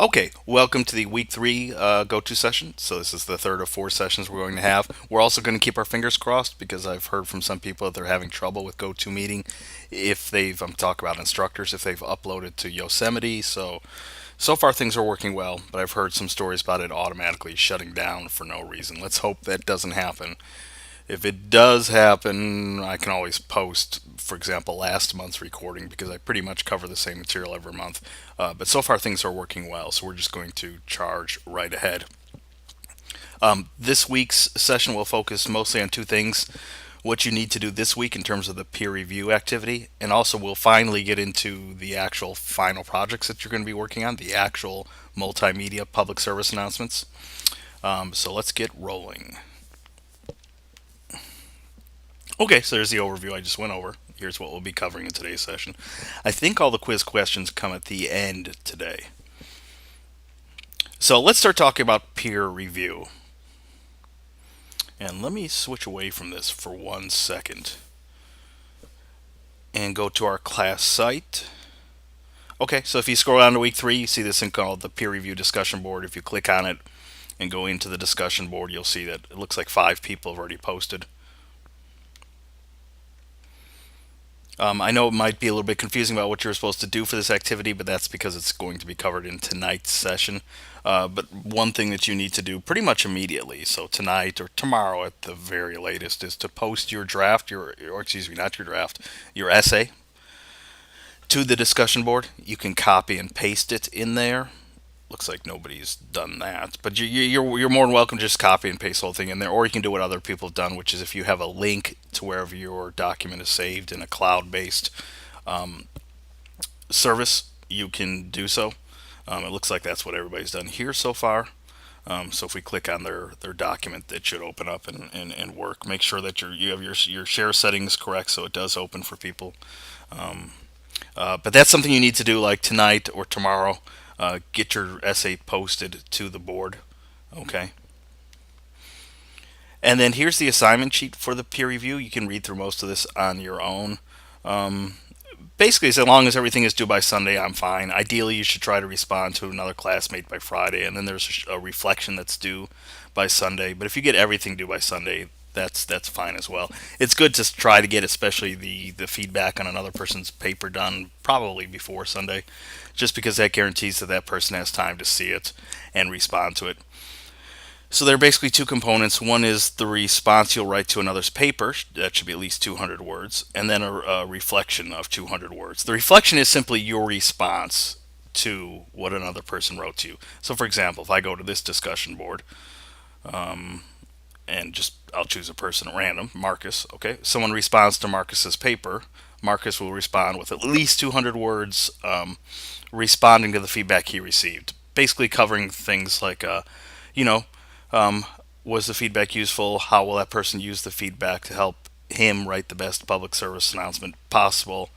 Okay, welcome to the week three go-to session. So this is the third of four sessions we're going to have. We're also going to keep our fingers crossed because I've heard from some people that they're having trouble with go-to meeting. If they've, I'm talking about instructors, if they've uploaded to Yosemite. So far things are working well, but I've heard some stories about it automatically shutting down for no reason. Let's hope that doesn't happen. If it does happen, I can always post, for example, last month's recording because I pretty much cover the same material every month. But so far, things are working well, so we're just going to charge right ahead. This week's session will focus mostly on two things: what you need to do this week in terms of the peer review activity, and also we'll finally get into the actual final projects that you're going to be working on, the actual multimedia public service announcements. So let's get rolling. Okay, so there's the overview I just went over. Here's what we'll be covering in today's session. I think all the quiz questions come at the end today. So let's start talking about peer review. And let me switch away from this for 1 second and go to our class site. Okay, so if you scroll down to week three, you see this thing called the peer review discussion board. If you click on it and go into the discussion board, you'll see that it looks like 5 people have already posted. I know it might be a little bit confusing about what you're supposed to do for this activity, but that's because it's going to be covered in tonight's session. But one thing that you need to do pretty much immediately, so tonight or tomorrow at the very latest, is to post your draft, or excuse me, not your draft, your essay to the discussion board. You can copy and paste it in there. Looks like nobody's done that, but you're more than welcome to just copy and paste the whole thing in there, or you can do what other people have done, which is if you have a link to wherever your document is saved in a cloud-based service, you can do so. It looks like that's what everybody's done here so far. So if we click on their document, it should open up and work. Make sure that you have your share settings correct so it does open for people. But that's something you need to do like tonight or tomorrow. Get your essay posted to the board. Okay. And then here's the assignment sheet for the peer review. You can read through most of this on your own. Um, Basically, as long as everything is due by Sunday, I'm fine. Ideally, you should try to respond to another classmate by Friday, and then there's a reflection that's due by Sunday. But if you get everything due by Sunday, that's fine as well. It's good to try to get, especially the feedback on another person's paper done probably before Sunday, just because that guarantees that that person has time to see it and respond to it. So there are basically two components. One is the response you'll write to another's paper. That should be at least 200 words. And then a reflection of 200 words. The reflection is simply your response to what another person wrote to you. So, for example, if I go to this discussion board and just I'll choose a person at random, Marcus. Okay, someone responds to Marcus's paper. Marcus will respond with at least 200 words, responding to the feedback he received. Basically, covering things like, you know, um, was the feedback useful? How will that person use the feedback to help him write the best public service announcement possible?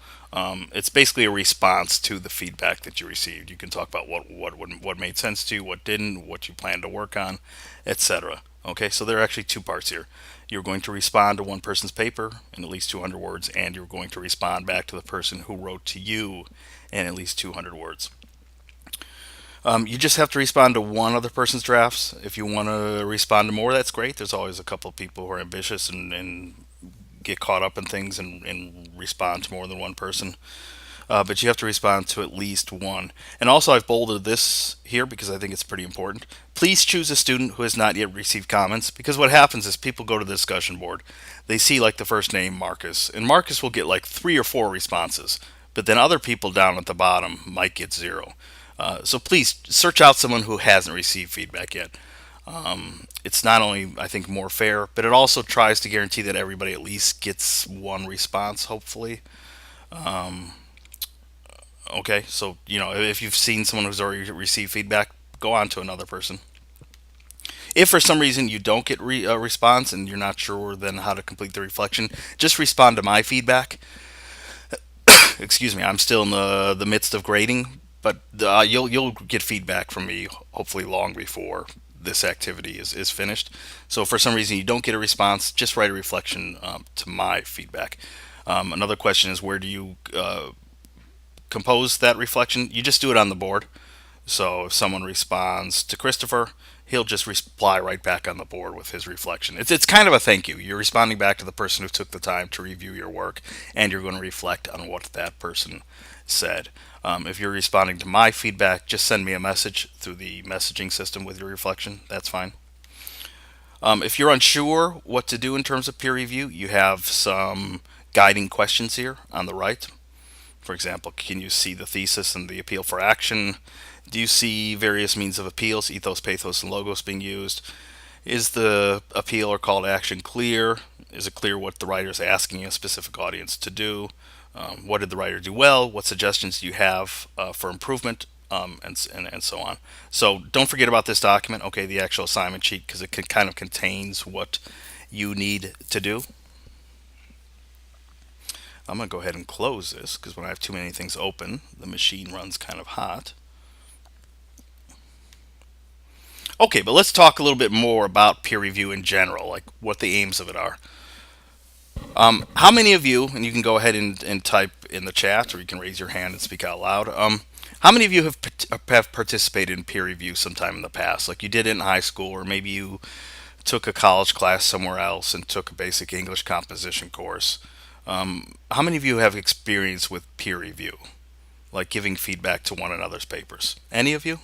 It's basically a response to the feedback that you received. You can talk about what made sense to you, what didn't, what you plan to work on, etc. Okay, so there are actually two parts here. You're going to respond to one person's paper in at least 200 words, and you're going to respond back to the person who wrote to you in at least 200 words. You just have to respond to one other person's drafts. If you want to respond to more, that's great. There's always a couple of people who are ambitious and get caught up in things and respond to more than one person. But you have to respond to at least one. And also, I've bolded this here because I think it's pretty important. Please choose a student who has not yet received comments, because what happens is people go to the discussion board. They see like the first name, Marcus, and Marcus will get like 3 or 4 responses. But then other people down at the bottom might get zero. So please search out someone who hasn't received feedback yet. It's not only, I think, more fair, but it also tries to guarantee that everybody at least gets one response, hopefully. Okay, so, if you've seen someone who's already received feedback, go on to another person. If for some reason you don't get a response and you're not sure then how to complete the reflection, just respond to my feedback. Excuse me, I'm still in the midst of grading, but you'll get feedback from me hopefully long before this activity is finished. So if for some reason you don't get a response, just write a reflection to my feedback. Another question is, where do you compose that reflection? You just do it on the board. So if someone responds to Christopher, he'll just reply right back on the board with his reflection. It's kind of a thank you. You're responding back to the person who took the time to review your work, and you're going to reflect on what that person said. If you're responding to my feedback, just send me a message through the messaging system with your reflection. That's fine. If you're unsure what to do in terms of peer review, you have some guiding questions here on the right. For example, can you see the thesis and the appeal for action? Do you see various means of appeals, ethos, pathos, and logos being used? Is the appeal or call to action clear? Is it clear what the writer is asking a specific audience to do? What did the writer do well? What suggestions do you have for improvement? And so on. So don't forget about this document, okay, the actual assignment sheet, because it kind of contains what you need to do. I'm going to go ahead and close this because when I have too many things open, the machine runs kind of hot. Okay, but let's talk a little bit more about peer review in general, like what the aims of it are. How many of you, and you can go ahead and type in the chat, or you can raise your hand and speak out loud. How many of you have participated in peer review sometime in the past? Like you did it in high school, or maybe you took a college class somewhere else and took a basic English composition course. How many of you have experience with peer review, like giving feedback to one another's papers? Any of you?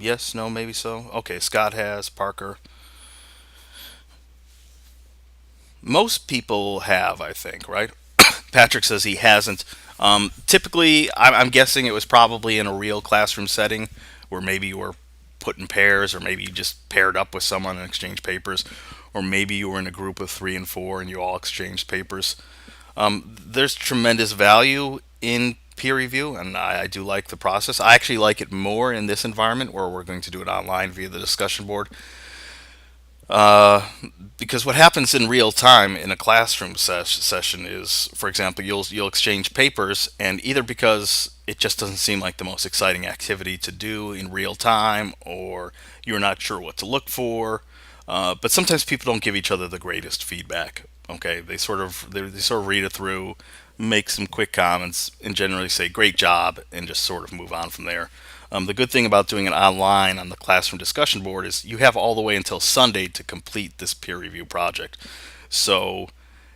Yes, no, maybe so. Okay, Scott has, Parker. Most people have, I think, right? Patrick says he hasn't. Typically, I'm guessing it was probably in a real classroom setting where maybe you were put in pairs, or maybe you just paired up with someone and exchanged papers, or maybe you were in a group of three and four and you all exchanged papers. There's tremendous value in peer review, and I do like the process. I actually like it more in this environment where we're going to do it online via the discussion board. Uh, because what happens in real time in a classroom session is, for example, you'll exchange papers, and either because it just doesn't seem like the most exciting activity to do in real time, or you're not sure what to look for. But sometimes people don't give each other the greatest feedback. Okay, they sort of read it through, make some quick comments, and generally say "great job" and just sort of move on from there. The good thing about doing it online on the classroom discussion board is you have all the way until Sunday to complete this peer review project. So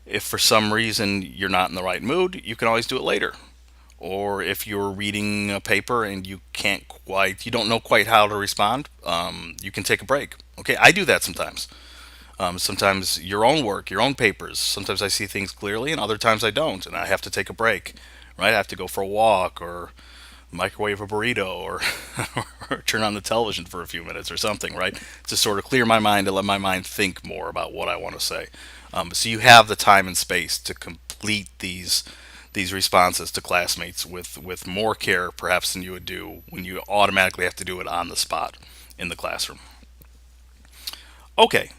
if for some reason you're not in the right mood, you can always do it later. Or if you're reading a paper and you don't know quite how to respond, you can take a break. Okay, I do that sometimes. Sometimes your own work, your own papers. Sometimes I see things clearly, and other times I don't, and I have to take a break. Right, I have to go for a walk, or microwave a burrito, or, or turn on the television for a few minutes or something, right? To sort of clear my mind and let my mind think more about what I want to say. So you have the time and space to complete these responses to classmates with more care, perhaps, than you would do when you automatically have to do it on the spot in the classroom. Okay,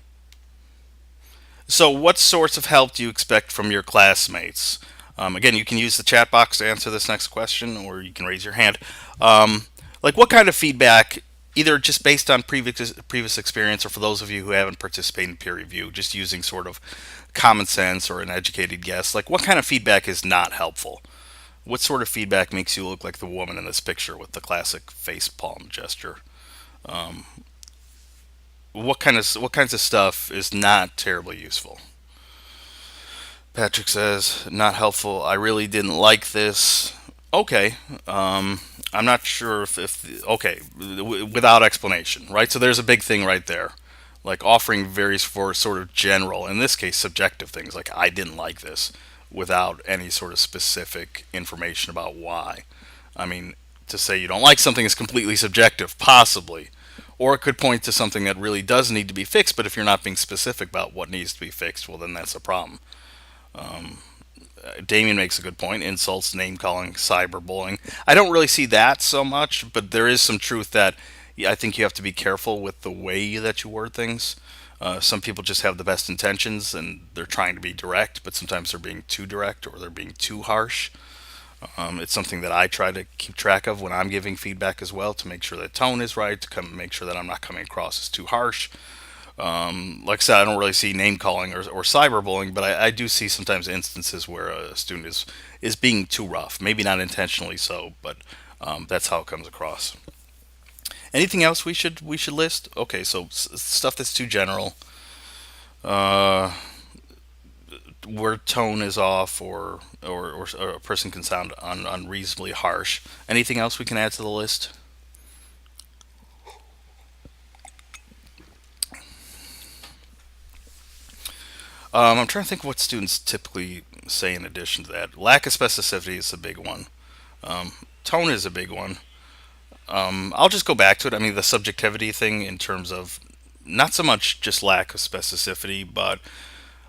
so what sorts of help do you expect from your classmates? Again, you can use the chat box to answer this next question, or you can raise your hand. Like, what kind of feedback, either just based on previous experience, or for those of you who haven't participated in peer review, just using sort of common sense or an educated guess, like what kind of feedback is not helpful? What sort of feedback makes you look like the woman in this picture with the classic face palm gesture? Um, what kinds of stuff is not terribly useful? Patrick says, not helpful. I really didn't like this. Okay. I'm not sure if okay, without explanation, right? So there's a big thing right there. Like offering various for sort of general, in this case, subjective things, like I didn't like this, without any sort of specific information about why. I mean, to say you don't like something is completely subjective, possibly. Or it could point to something that really does need to be fixed, but if you're not being specific about what needs to be fixed, well, then that's a problem. Um, Damien makes a good point. Insults, name calling, cyberbullying. I don't really see that so much, but there is some truth that yeah, I think you have to be careful with the way that you word things. Some people just have the best intentions and they're trying to be direct, but sometimes they're being too direct or they're being too harsh. It's something that I try to keep track of when I'm giving feedback as well, to make sure the tone is right, to make sure that I'm not coming across as too harsh. Like I said, I don't really see name calling or cyberbullying, but I do see sometimes instances where a student is being too rough. Maybe not intentionally so, but That's how it comes across. Anything else we should list? Okay, so stuff that's too general, uh, where tone is off, or a person can sound unreasonably harsh. Anything else we can add to the list? I'm trying to think of what students typically say in addition to that. Lack of specificity is a big one. Tone is a big one. I'll just go back to it. I mean, the subjectivity thing in terms of not so much just lack of specificity, but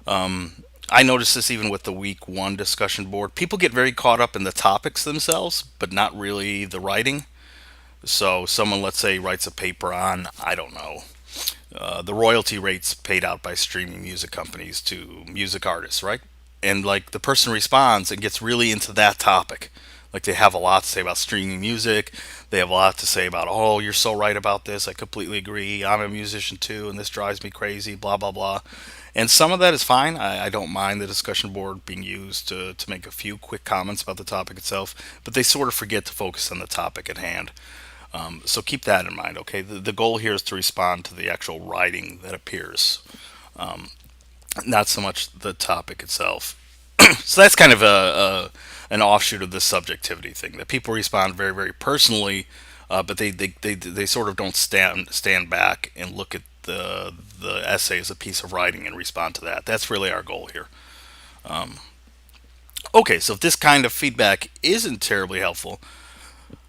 I noticed this even with the week one discussion board. People get very caught up in the topics themselves, but not really the writing. So, someone, let's say, writes a paper on, I don't know, the royalty rates paid out by streaming music companies to music artists, right? And like the person responds and gets really into that topic. Like they have a lot to say about streaming music. They have a lot to say about, oh, you're so right about this. I completely agree. I'm a musician too, and this drives me crazy, blah, blah, blah. And some of that is fine. I don't mind the discussion board being used to make a few quick comments about the topic itself, but they sort of forget to focus on the topic at hand. So keep that in mind, okay? The goal here is to respond to the actual writing that appears, not so much the topic itself. So that's kind of an offshoot of this subjectivity thing that people respond very, very personally, but they sort of don't stand back and look at the essay as a piece of writing and respond to that. That's really our goal here. Okay, so if this kind of feedback isn't terribly helpful,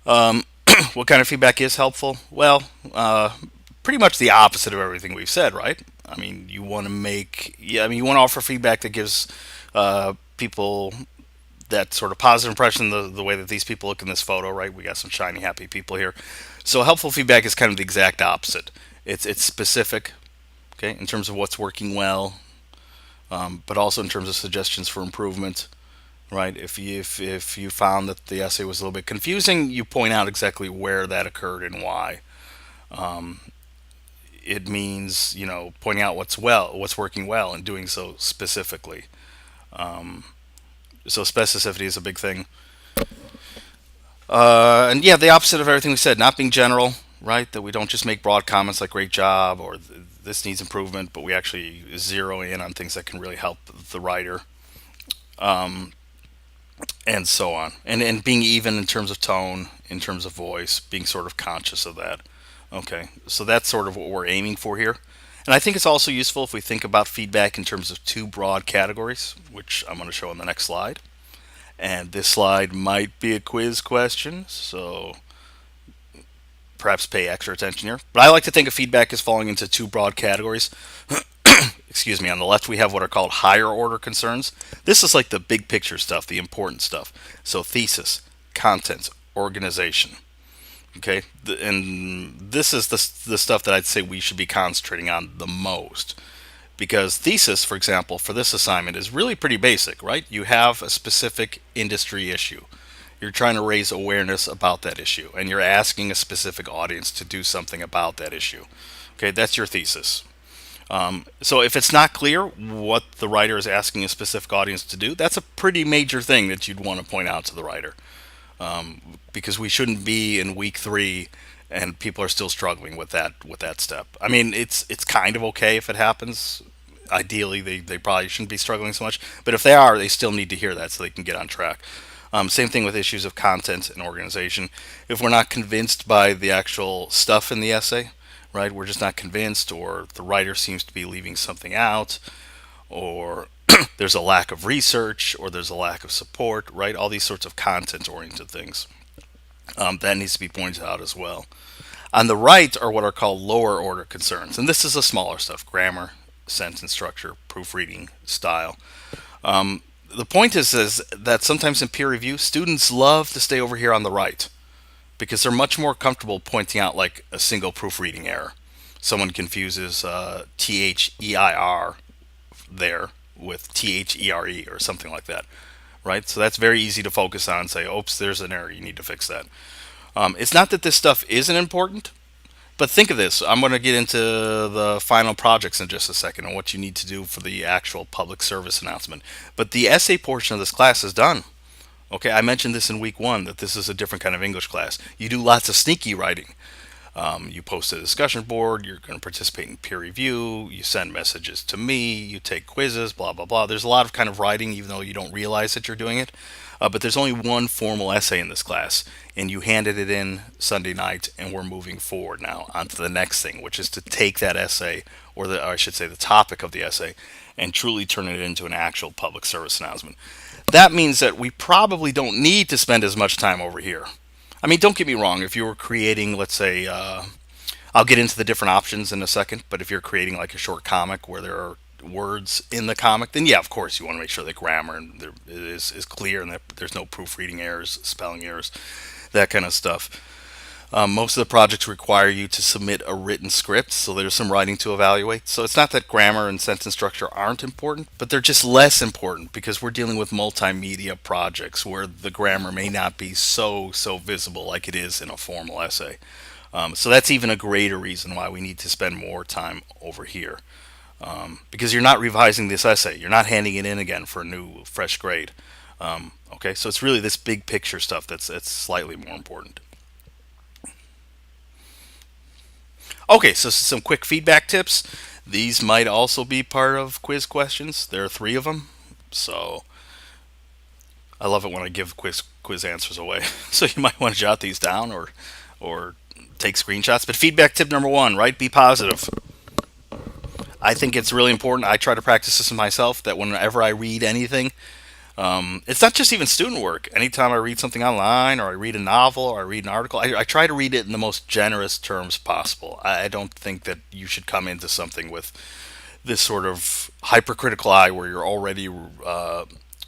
what kind of feedback is helpful? Well, pretty much the opposite of everything we've said, right? I mean, you want to make, yeah, I mean, you want to offer feedback that gives people that sort of positive impression, the way that these people look in this photo, right? We got some shiny, happy people here. So helpful feedback is kind of the exact opposite. It's specific, okay, in terms of what's working well, but also in terms of suggestions for improvement, right? If you found that the essay was a little bit confusing, you point out exactly where that occurred and why. It means, pointing out what's working well, and doing so specifically. So specificity is a big thing. And yeah, the opposite of everything we said, not being general, right? That we don't just make broad comments like "great job" or "this needs improvement," but we actually zero in on things that can really help the writer, and so on. And being even in terms of tone, in terms of voice, being sort of conscious of that. Okay, so that's sort of what we're aiming for here. And I think it's also useful if we think about feedback in terms of two broad categories, which I'm going to show on the next slide. And this slide might be a quiz question, so perhaps pay extra attention here. But I like to think of feedback as falling into two broad categories. Excuse me. On the left, we have what are called higher order concerns. This is like the big picture stuff, the important stuff. So thesis, content, organization. Okay, and this is the stuff that I'd say we should be concentrating on the most. Because thesis, for example, for this assignment is really pretty basic, right? You have a specific industry issue. You're trying to raise awareness about that issue, and you're asking a specific audience to do something about that issue. Okay, that's your thesis. So if it's not clear what the writer is asking a specific audience to do, that's a pretty major thing that you'd want to point out to the writer. Because we shouldn't be in week three and people are still struggling with that step. I mean, it's kind of okay if it happens. Ideally, they probably shouldn't be struggling so much, but if they are, they still need to hear that so they can get on track. Same thing with issues of content and organization. If we're not convinced by the actual stuff in the essay, right, we're just not convinced, or the writer seems to be leaving something out, or there's a lack of research, or there's a lack of support, right? All these sorts of content oriented things. That needs to be pointed out as well. On the right are what are called lower order concerns, and this is the smaller stuff: grammar, sentence structure, proofreading, style. The point is that sometimes in peer review, students love to stay over here on the right because they're much more comfortable pointing out like a single proofreading error. Someone confuses THEIR there with THERE or something like that, right? So that's very easy to focus on and say, oops, there's an error, you need to fix that. It's not that this stuff isn't important, but think of this. I'm going to get into the final projects in just a second and what you need to do for the actual public service announcement. But the essay portion of this class is done. Okay, I mentioned this in week one that this is a different kind of English class. You do lots of sneaky writing. You post a discussion board, you're going to participate in peer review, you send messages to me, you take quizzes, blah, blah, blah. There's a lot of kind of writing, even though you don't realize that you're doing it. But there's only one formal essay in this class, and you handed it in Sunday night, and we're moving forward now onto the next thing, which is to take that essay, or I should say the topic of the essay, and truly turn it into an actual public service announcement. That means that we probably don't need to spend as much time over here. I mean, don't get me wrong. If you were creating, let's say, I'll get into the different options in a second, but if you're creating like a short comic where there are words in the comic, then yeah, of course, you want to make sure the grammar and is clear and that there's no proofreading errors, spelling errors, that kind of stuff. Most of the projects require you to submit a written script, so there's some writing to evaluate. So it's not that grammar and sentence structure aren't important, but they're just less important because we're dealing with multimedia projects where the grammar may not be so visible like it is in a formal essay. So that's even a greater reason why we need to spend more time over here. Because you're not revising this essay, you're not handing it in again for a new, fresh grade. Okay, so it's really this big picture stuff that's slightly more important. Okay, so some quick feedback tips. These might also be part of quiz questions. There are three of them, so I love it when I give quiz answers away. So you might want to jot these down or take screenshots. But feedback tip number one, right? Be positive. I think it's really important. I try to practice this myself. That whenever I read anything, it's not just even student work. Anytime I read something online, or I read a novel, or I read an article, I try to read it in the most generous terms possible. I don't think that you should come into something with this sort of hypercritical eye where you're already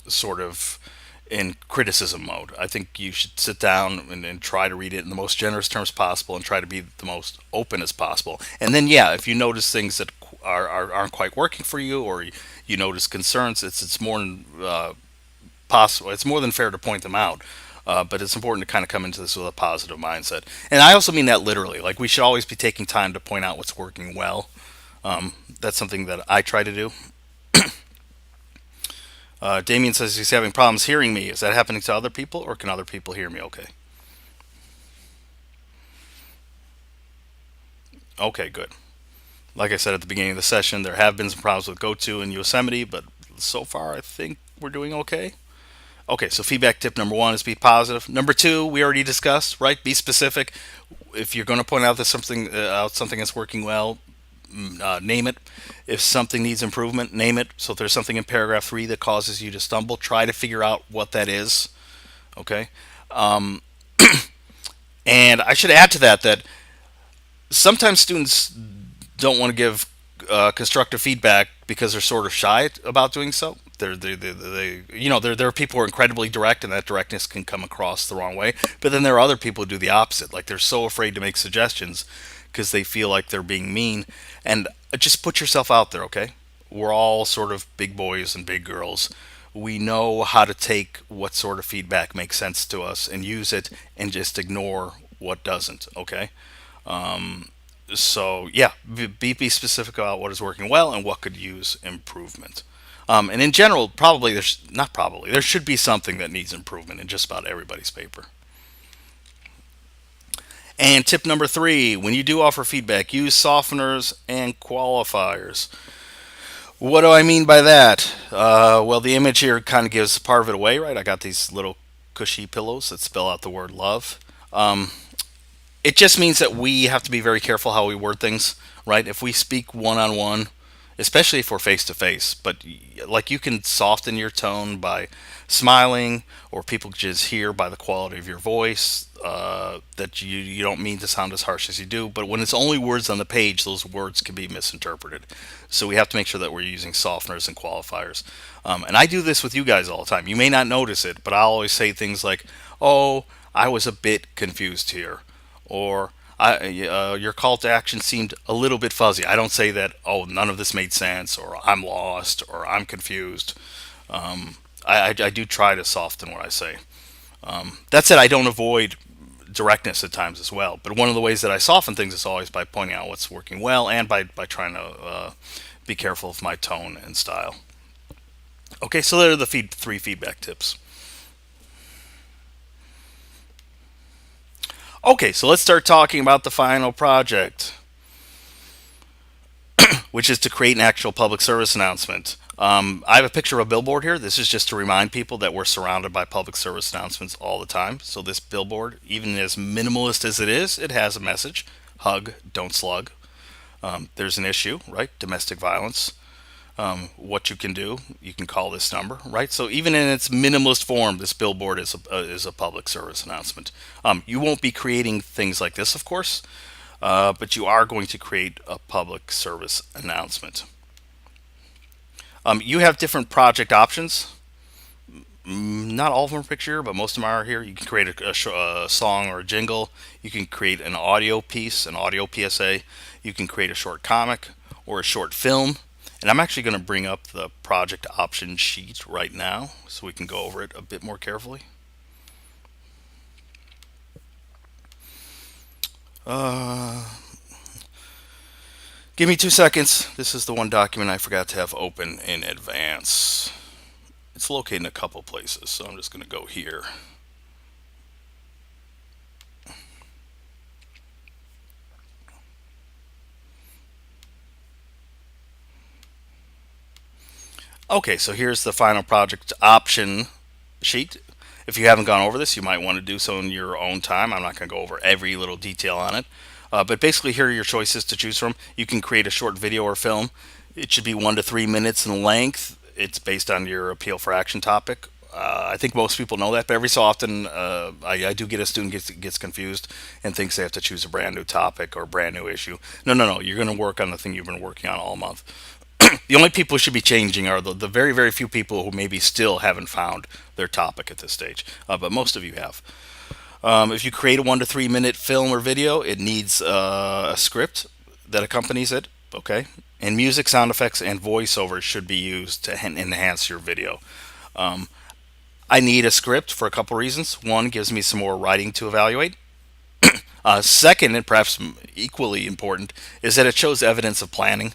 sort of in criticism mode. I think you should sit down and try to read it in the most generous terms possible and try to be the most open as possible. And then, yeah, if you notice things that aren't quite working for you, or you notice concerns, it's more than possible. It's more than fair to point them out. But it's important to kind of come into this with a positive mindset. And I also mean that literally. Like, we should always be taking time to point out what's working well. That's something that I try to do. Damien says he's having problems hearing me. Is that happening to other people, or can other people hear me okay? Okay, good. Like I said at the beginning of the session, there have been some problems with GoTo and Yosemite, but so far I think we're doing okay. Okay, so feedback tip number one is be positive. Number two, we already discussed, right? Be specific. If you're going to point out that something that's working well, name it. If something needs improvement, name it. So if there's something in paragraph three that causes you to stumble, try to figure out what that is. Okay. And I should add to that sometimes students don't want to give constructive feedback because they're sort of shy about doing so. There are people who are incredibly direct, and that directness can come across the wrong way. But then there are other people who do the opposite. Like, they're so afraid to make suggestions because they feel like they're being mean. And just put yourself out there, okay? We're all sort of big boys and big girls. We know how to take what sort of feedback makes sense to us and use it, and just ignore what doesn't, okay? So yeah, be specific about what is working well and what could use improvement. And in general, probably there's not probably there should be something that needs improvement in just about everybody's paper. And tip number three: when you do offer feedback, use softeners and qualifiers. What do I mean by that? Well, the image here kind of gives part of it away, right? I got these little cushy pillows that spell out the word love. It just means that we have to be very careful how we word things, right? If we speak one on one, especially if we're face to face, but like, you can soften your tone by smiling, or people just hear by the quality of your voice that you don't mean to sound as harsh as you do. But when it's only words on the page, those words can be misinterpreted. So we have to make sure that we're using softeners and qualifiers. And I do this with you guys all the time. You may not notice it, but I'll always say things like, "Oh, I was a bit confused here," or your call to action seemed a little bit fuzzy. I don't say that, "Oh, none of this made sense," or "I'm lost," or "I'm confused." I do try to soften what I say. That said, I don't avoid directness at times as well. But one of the ways that I soften things is always by pointing out what's working well, and by trying to be careful of my tone and style. Okay, so there are the three feedback tips. Okay, so let's start talking about the final project, which is to create an actual public service announcement. I have a picture of a billboard here. This is just to remind people that we're surrounded by public service announcements all the time. So this billboard, even as minimalist as it is, it has a message: hug, don't slug. There's an issue, right? Domestic violence. What you can do, you can call this number, right? So even in its minimalist form, this billboard is a public service announcement. You won't be creating things like this, of course, but you are going to create a public service announcement. You have different project options. Not all of them are picture, but most of them are here. You can create a song or a jingle. You can create an audio piece, an audio PSA. You can create a short comic or a short film. And I'm actually going to bring up the project option sheet right now so we can go over it a bit more carefully. Uh, Give me 2 seconds. This is the one document I forgot to have open in advance. It's located in a couple places, so I'm just going to go here. Okay, so here's the final project option sheet. If you haven't gone over this, you might want to do so in your own time. I'm not going to go over every little detail on it. But basically, here are your choices to choose from. You can create a short video or film. It should be 1 to 3 minutes in length. It's based on your appeal for action topic. I think most people know that, but every so often, I do get a student gets confused and thinks they have to choose a brand new topic or a brand new issue. No, no, no. You're going to work on the thing you've been working on all month. The only people who should be changing are the very, very few people who maybe still haven't found their topic at this stage. But most of you have. If you create a 1 to 3 minute film or video, it needs a script that accompanies it. Okay, and music, sound effects, and voiceovers should be used to enhance your video. I need a script for a couple reasons. One, gives me some more writing to evaluate. Second, and perhaps equally important, is that it shows evidence of planning.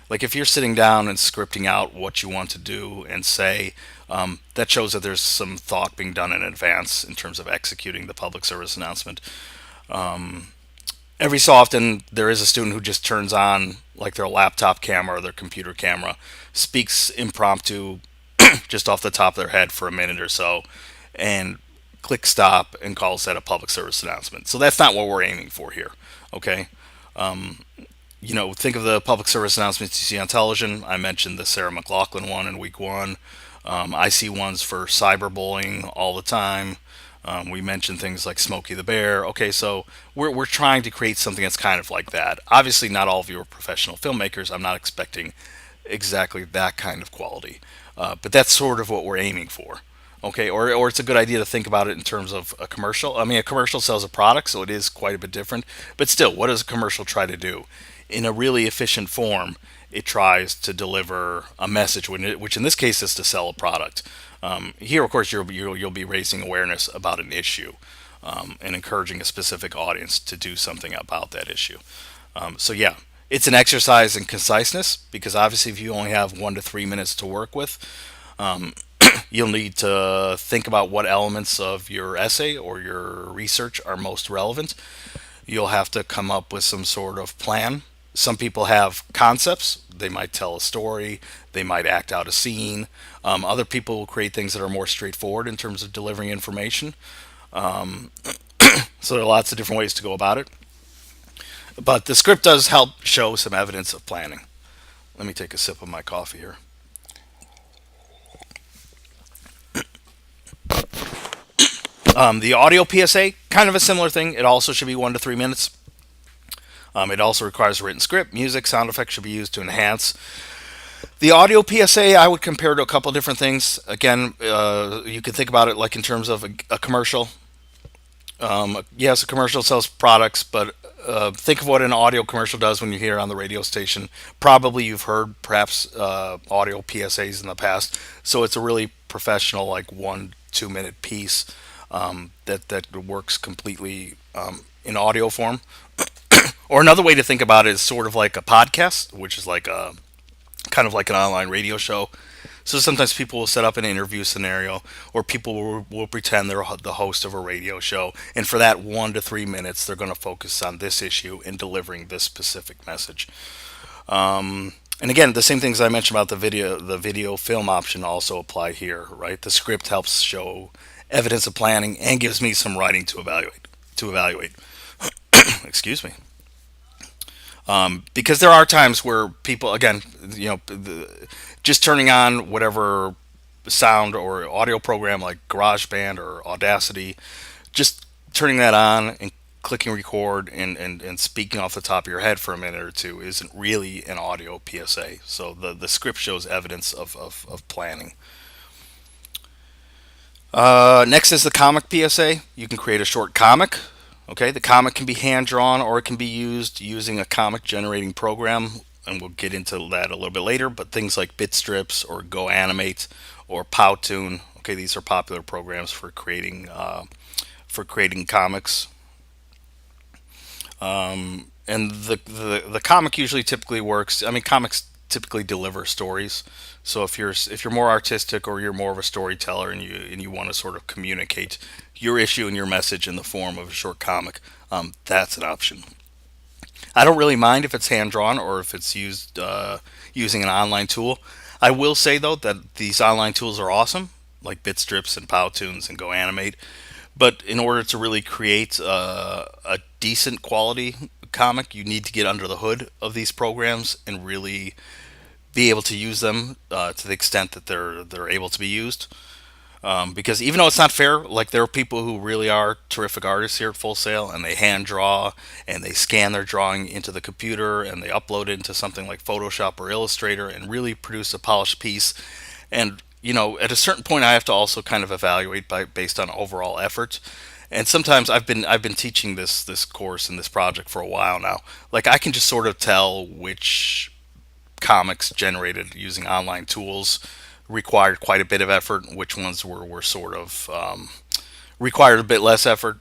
Like if you're sitting down and scripting out what you want to do and say, that shows that there's some thought being done in advance in terms of executing the public service announcement. Every so often, there is a student who just turns on like their laptop camera or their computer camera, speaks impromptu just off the top of their head for a minute or so, and click stop and calls that a public service announcement. So that's not what we're aiming for here. Okay. Think of the public service announcements you see on television. I mentioned the Sarah McLaughlin one in week one. I see ones for cyberbullying all the time. We mentioned things like Smokey the Bear. Okay, so we're trying to create something that's kind of like that. Obviously, not all of you are professional filmmakers. I'm not expecting exactly that kind of quality, but that's sort of what we're aiming for. Okay, or it's a good idea to think about it in terms of a commercial. I mean, a commercial sells a product, so it is quite a bit different. But still, what does a commercial try to do? In a really efficient form, it tries to deliver a message, which in this case is to sell a product. Here, of course, you'll be raising awareness about an issue and encouraging a specific audience to do something about that issue. So yeah, it's an exercise in conciseness because obviously, if you only have 1 to 3 minutes to work with, you'll need to think about what elements of your essay or your research are most relevant. You'll have to come up with some sort of plan. Some people have concepts. They might tell a story. They might act out a scene. Other people will create things that are more straightforward in terms of delivering information. So there are lots of different ways to go about it. But the script does help show some evidence of planning. Let me take a sip of my coffee here. The audio PSA, kind of a similar thing. It also should be 1 to 3 minutes. It also requires a written script. Music, sound effects should be used to enhance. The audio PSA, I would compare to a couple different things. Again, you can think about it like in terms of a commercial. Yes, a commercial sells products, but think of what an audio commercial does when you hear it on the radio station. Probably you've heard perhaps audio PSAs in the past. So it's a really professional, like 1 2 minute piece that works completely in audio form. Or another way to think about it is sort of like a podcast, which is like a kind of like an online radio show. So sometimes people will set up an interview scenario, or people will pretend they're the host of a radio show, and for that 1 to 3 minutes, they're going to focus on this issue and delivering this specific message. And again, the same things I mentioned about the video film option also apply here, right? The script helps show evidence of planning and gives me some writing to evaluate. To evaluate, excuse me, because there are times where people, again, just turning on whatever sound or audio program like GarageBand or Audacity, just turning that on and clicking record and speaking off the top of your head for a minute or two isn't really an audio PSA. So the script shows evidence of planning. Next is the comic PSA. You can create a short comic. Okay, the comic can be hand drawn or it can be used using a comic generating program, and we'll get into that a little bit later. But things like Bitstrips or Go Animate or Powtoon. Okay, these are popular programs for creating comics. And the comic usually typically works. I mean, comics typically deliver stories. So if you're more artistic or you're more of a storyteller and you want to sort of communicate your issue and your message in the form of a short comic, that's an option. I don't really mind if it's hand drawn or if it's used using an online tool. I will say though that these online tools are awesome, like Bitstrips and Powtoons and Go Animate. But in order to really create a decent quality comic, you need to get under the hood of these programs and really be able to use them to the extent that they're able to be used. Because even though it's not fair, like there are people who really are terrific artists here at Full Sail, and they hand draw and they scan their drawing into the computer and they upload it into something like Photoshop or Illustrator and really produce a polished piece. And at a certain point, I have to also kind of evaluate based on overall effort. And sometimes I've been teaching this course and this project for a while now. Like I can just sort of tell which comics generated using online tools required quite a bit of effort, which ones were sort of required a bit less effort.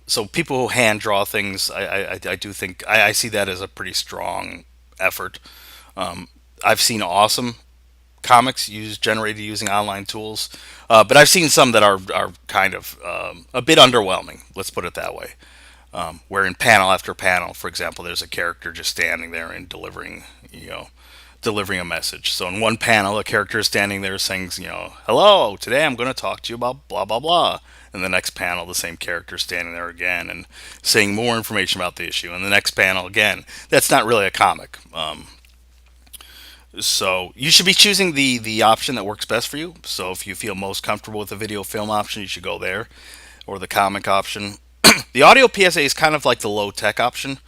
So people who hand draw things, I do think I see that as a pretty strong effort. I've seen awesome comics generated using online tools, but I've seen some that are kind of a bit underwhelming. Let's put it that way. Where in panel after panel, for example, there's a character just standing there and delivering a message. So in one panel, a character is standing there saying, "Hello, today I'm going to talk to you about blah blah blah." And the next panel, the same character is standing there again and saying more information about the issue. And the next panel again, that's not really a comic. So you should be choosing the option that works best for you. So if you feel most comfortable with the video film option, you should go there, or the comic option. The audio PSA is kind of like the low tech option.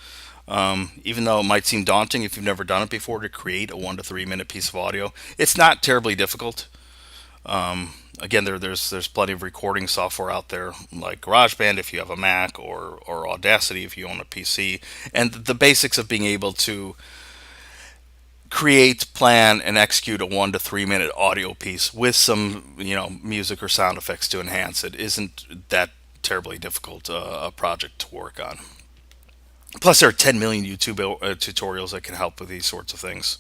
Even though it might seem daunting if you've never done it before to create a 1 to 3 minute piece of audio, it's not terribly difficult. Again, there's plenty of recording software out there like GarageBand if you have a Mac, or Audacity if you own a PC, and the basics of being able to create, plan, and execute a 1 to 3 minute audio piece with some music or sound effects to enhance it isn't that terribly difficult a project to work on. Plus, there are 10 million YouTube tutorials that can help with these sorts of things.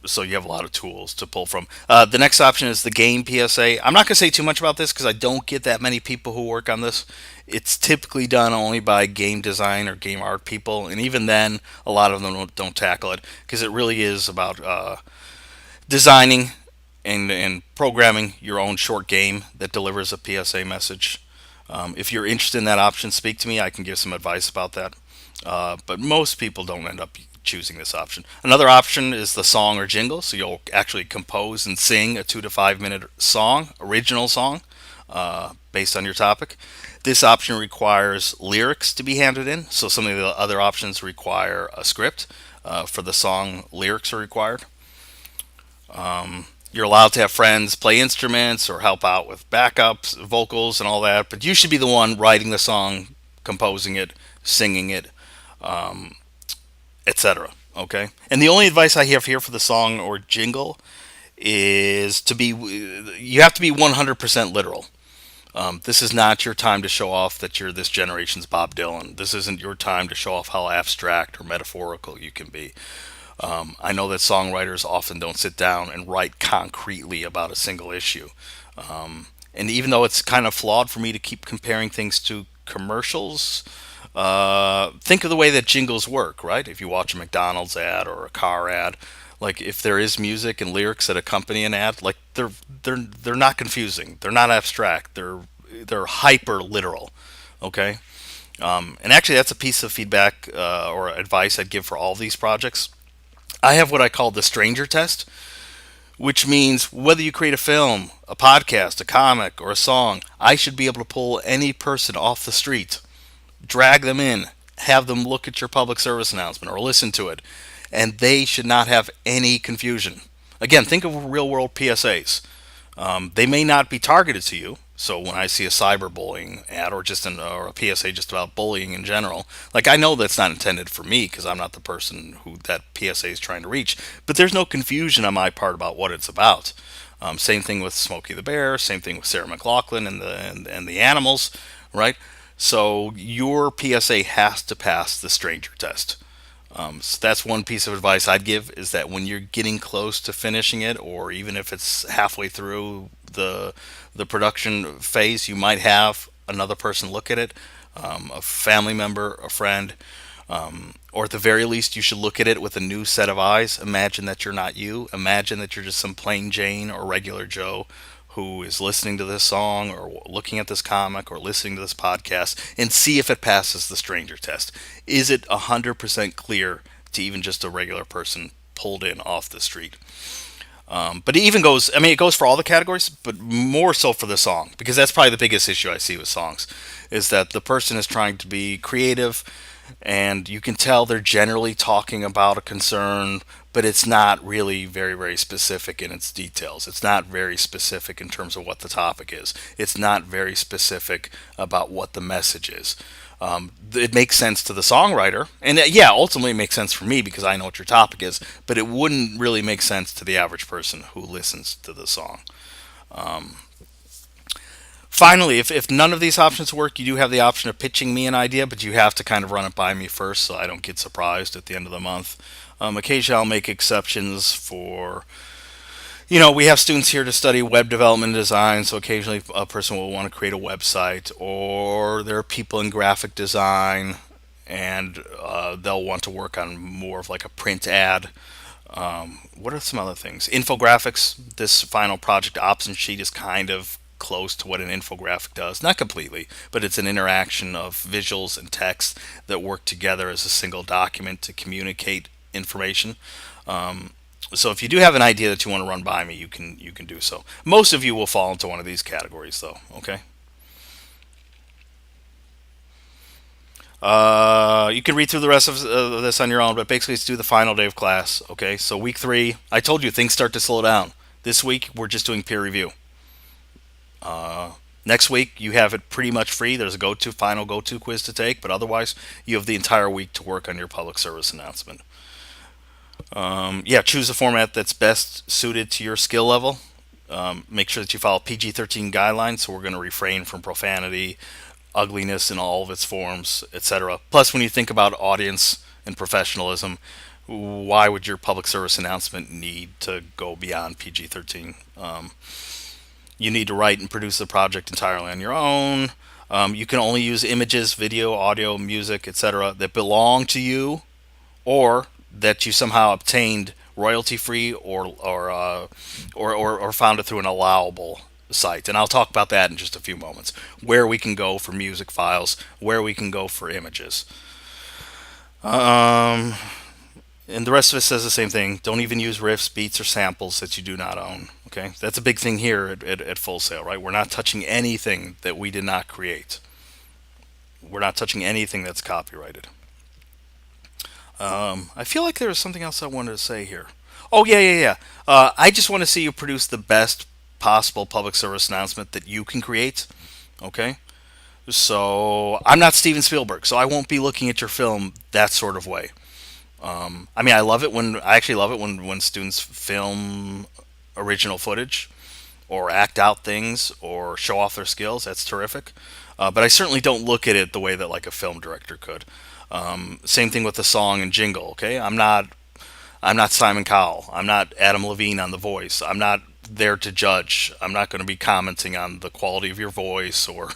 So you have a lot of tools to pull from. The next option is the game PSA. I'm not going to say too much about this because I don't get that many people who work on this. It's typically done only by game design or game art people, and even then, a lot of them don't tackle it because it really is about designing and programming your own short game that delivers a PSA message. If you're interested in that option, speak to me. I can give some advice about that. But most people don't end up choosing this option. Another option is the song or jingle. So you'll actually compose and sing a 2 to 5 minute song, original song, based on your topic. This option requires lyrics to be handed in. So some of the other options require a script. For the song, lyrics are required. You're allowed to have friends play instruments or help out with backups, vocals, and all that, but you should be the one writing the song, composing it, singing it, etc. Okay? And the only advice I have here for the song or jingle is you have to be 100% literal. This is not your time to show off that you're this generation's Bob Dylan. This isn't your time to show off how abstract or metaphorical you can be. I know that songwriters often don't sit down and write concretely about a single issue. And even though it's kind of flawed for me to keep comparing things to commercials, think of the way that jingles work, right? If you watch a McDonald's ad or a car ad, like if there is music and lyrics that accompany an ad, like they're not confusing. They're not abstract. They're hyper literal. Okay. And actually, that's a piece of feedback or advice I'd give for all of these projects. I have what I call the stranger test, which means whether you create a film, a podcast, a comic, or a song, I should be able to pull any person off the street, drag them in, have them look at your public service announcement or listen to it, and they should not have any confusion. Again, think of real world PSAs. They may not be targeted to you. So when I see a cyberbullying ad or or a PSA just about bullying in general, like I know that's not intended for me because I'm not the person who that PSA is trying to reach. But there's no confusion on my part about what it's about. Same thing with Smokey the Bear. Same thing with Sarah McLachlan and the animals, right? So your PSA has to pass the stranger test. So that's one piece of advice I'd give is that when you're getting close to finishing it, or even if it's halfway through the production phase, you might have another person look at it, a family member, a friend, or at the very least, you should look at it with a new set of eyes. Imagine that you're not you. Imagine that you're just some plain Jane or regular Joe who is listening to this song or looking at this comic or listening to this podcast and see if it passes the stranger test. Is it 100% clear to even just a regular person pulled in off the street? But it even goes, I mean, it goes for all the categories, but more so for the song, because that's probably the biggest issue I see with songs, is that the person is trying to be creative, and you can tell they're generally talking about a concern, but it's not really very, very specific in its details. It's not very specific in terms of what the topic is. It's not very specific about what the message is. It makes sense to the songwriter, and yeah, ultimately it makes sense for me because I know what your topic is, but it wouldn't really make sense to the average person who listens to the song. Finally, if none of these options work, you do have the option of pitching me an idea, but you have to kind of run it by me first so I don't get surprised at the end of the month. Occasionally, I'll make exceptions for, we have students here to study web development and design, so occasionally a person will want to create a website, or there are people in graphic design and they'll want to work on more of like a print ad. What are some other things? Infographics. This final project option sheet is kind of close to what an infographic does. Not completely, but it's an interaction of visuals and text that work together as a single document to communicate information. So if you do have an idea that you want to run by me, you can do so. Most of you will fall into one of these categories, though. Okay. You can read through the rest of this on your own, but basically, it's due the final day of class. Okay, so week 3, I told you things start to slow down. This week, we're just doing peer review. Next week, you have it pretty much free. There's a final go-to quiz to take, but otherwise, you have the entire week to work on your public service announcement. Yeah, choose a format that's best suited to your skill level. Make sure that you follow PG-13 guidelines, so we're going to refrain from profanity, ugliness in all of its forms, etc. Plus, when you think about audience and professionalism, why would your public service announcement need to go beyond PG-13? You need to write and produce the project entirely on your own. You can only use images, video, audio, music, etc. that belong to you, or that you somehow obtained royalty free or found it through an allowable site. And I'll talk about that in just a few moments. Where we can go for music files, where we can go for images. And the rest of it says the same thing. Don't even use riffs, beats, or samples that you do not own. Okay, that's a big thing here at Full Sail, right? We're not touching anything that we did not create. We're not touching anything that's copyrighted. I feel like there was something else I wanted to say here. Oh, yeah. I just want to see you produce the best possible public service announcement that you can create. Okay? So, I'm not Steven Spielberg, so I won't be looking at your film that sort of way. I actually love it when students film original footage or act out things or show off their skills. That's terrific. But I certainly don't look at it the way that like a film director could. Same thing with the song and jingle. Okay, I'm not I'm not Simon Cowell. I'm not Adam Levine on The Voice. I'm not there to judge. I'm not going to be commenting on the quality of your voice or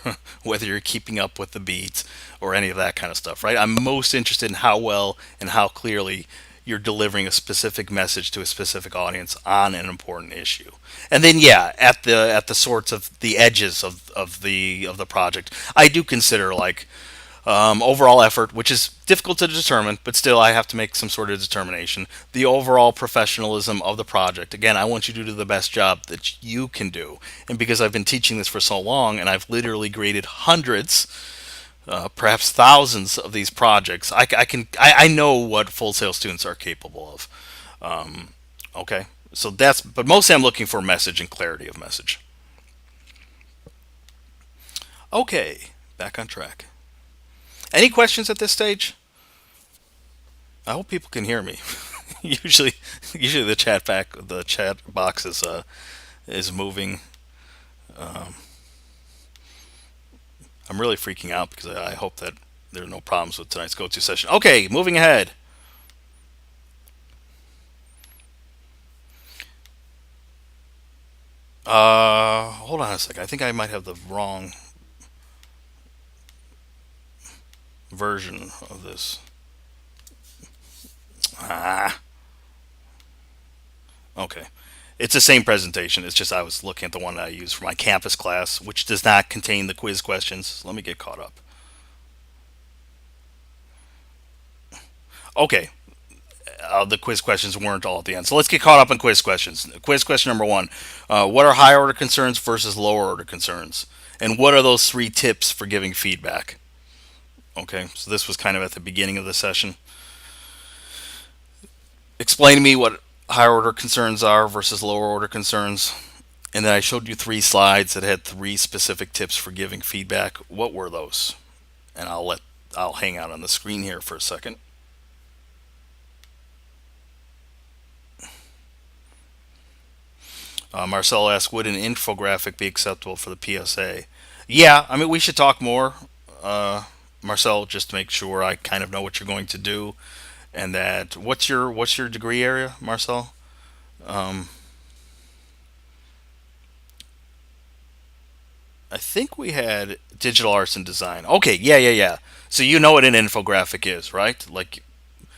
whether you're keeping up with the beats or any of that kind of stuff, right? I'm most interested in how well and how clearly you're delivering a specific message to a specific audience on an important issue. And then yeah, at the sorts of the edges of the project, I do consider like overall effort, which is difficult to determine, but still I have to make some sort of determination. The overall professionalism of the project. Again, I want you to do the best job that you can do. And because I've been teaching this for so long and I've literally graded hundreds, perhaps thousands of these projects, I know what Full Sail students are capable of. Okay, so that's, but mostly I'm looking for message and clarity of message. Okay, back on track. Any questions at this stage? I hope people can hear me. Usually the chat box is moving. Um, I'm really freaking out because I hope that there are no problems with tonight's go-to session. Okay, moving ahead. Hold on a second. I think I might have the wrong version of this. Ah, okay. It's the same presentation. It's just I was looking at the one that I used for my campus class, which does not contain the quiz questions. Let me get caught up. Okay, the quiz questions weren't all at the end. So let's get caught up on quiz questions. Quiz question number one: what are higher order concerns versus lower order concerns, and what are those three tips for giving feedback? Okay, so this was kind of at the beginning of the session. Explain to me what higher order concerns are versus lower order concerns. And then I showed you three slides that had three specific tips for giving feedback. What were those? And I'll hang out on the screen here for a second. Marcel asked, would an infographic be acceptable for the PSA? Yeah, I mean, we should talk more, uh, Marcel, just to make sure I kind of know what you're going to do, and that what's your degree area, Marcel? Um, I think we had digital arts and design. Okay, yeah, yeah, yeah. So you know what an infographic is, right? Like,